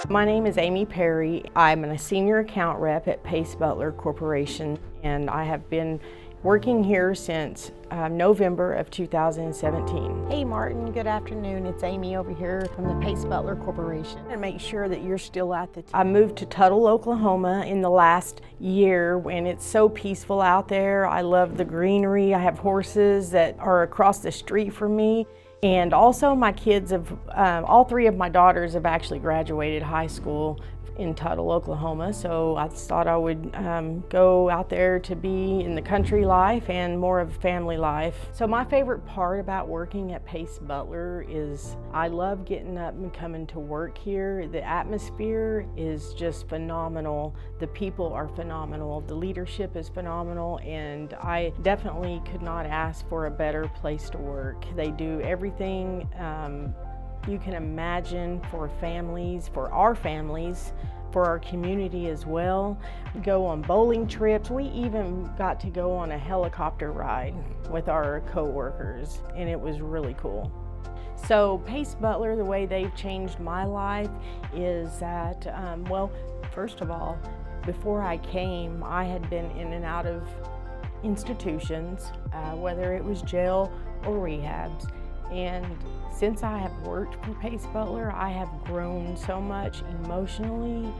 My name is Amy Perry. I'm a senior account rep at Pacebutler Corporation, and I have been working here since November of 2017. Hey Martin, good afternoon. It's Amy over here from the Pacebutler Corporation. And make sure that you're still at the I moved to Tuttle, Oklahoma in the last year when it's so peaceful out there. I love the greenery. I have horses that are across the street from me. And also my kids have, all three of my daughters have actually graduated high school in Tuttle, Oklahoma, so I thought I would go out there to be in the country life and more of family life. So my favorite part about working at Pacebutler is I love getting up and coming to work here. The atmosphere is just phenomenal. The people are phenomenal. The leadership is phenomenal, and I definitely could not ask for a better place to work. They do everything you can imagine for families, for our families, for our community as well. We go on bowling trips. We even got to go on a helicopter ride with our co-workers, and it was really cool. So Pacebutler, the way they've changed my life is that, well, first of all, before I came, I had been in and out of institutions, whether it was jail or rehabs. And since I have worked for Pacebutler, I have grown so much emotionally,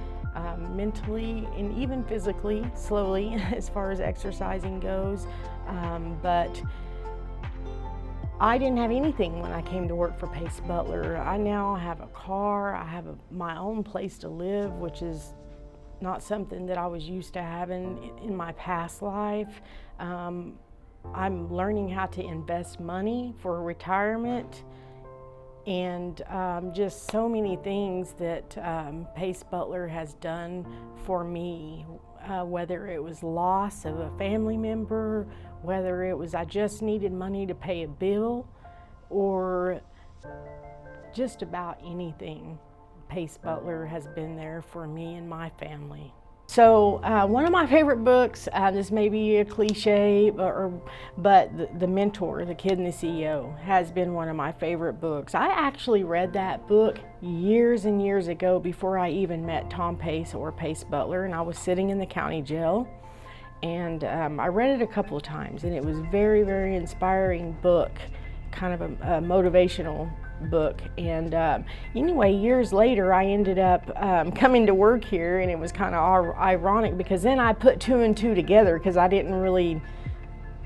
mentally, and even physically, slowly, as far as exercising goes. But I didn't have anything when I came to work for Pacebutler. I now have a car, I have my own place to live, which is not something that I was used to having in my past life. I'm learning how to invest money for retirement, and just so many things that Pacebutler has done for me, whether it was loss of a family member, whether it was I just needed money to pay a bill, or just about anything. Pacebutler has been there for me and my family. So one of my favorite books, this may be a cliche, but The Mentor, The Kid and the CEO, has been one of my favorite books. I actually read that book years and years ago before I even met Tom Pace or Pacebutler, and I was sitting in the county jail, and I read it a couple of times, and it was a very, very inspiring book, kind of a motivational book. And anyway, years later I ended up coming to work here, and it was kind of ironic because then I put two and two together because I didn't really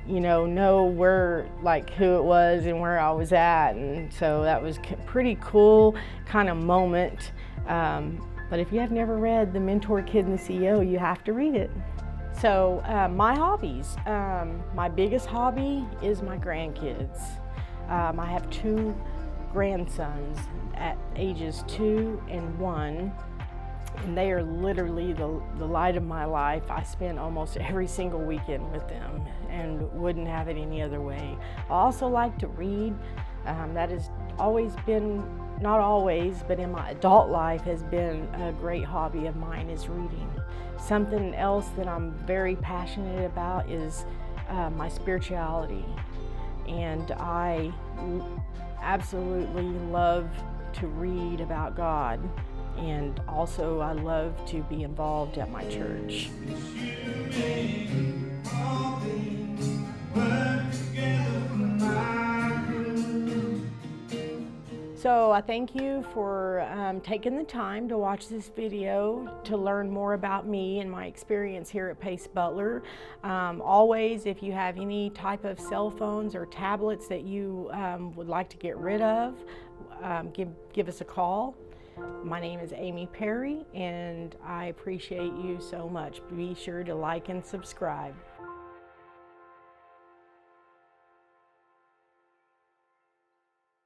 know where, like, who it was and where I was at, and so that was pretty cool kind of moment. But if you have never read The Mentor, Kid and the CEO, you have to read it. So my hobbies, my biggest hobby is my grandkids. I have two grandsons at ages 2 and 1, and they are literally the light of my life. I spend almost every single weekend with them and wouldn't have it any other way. I also like to read. That has always been, not always, but in my adult life has been a great hobby of mine, is reading. Something else that I'm very passionate about is my spirituality, and I absolutely love to read about God, and also I love to be involved at my church. So I thank you for taking the time to watch this video to learn more about me and my experience here at Pacebutler. Always, if you have any type of cell phones or tablets that you would like to get rid of, give us a call. My name is Amy Perry, and I appreciate you so much. Be sure to like and subscribe.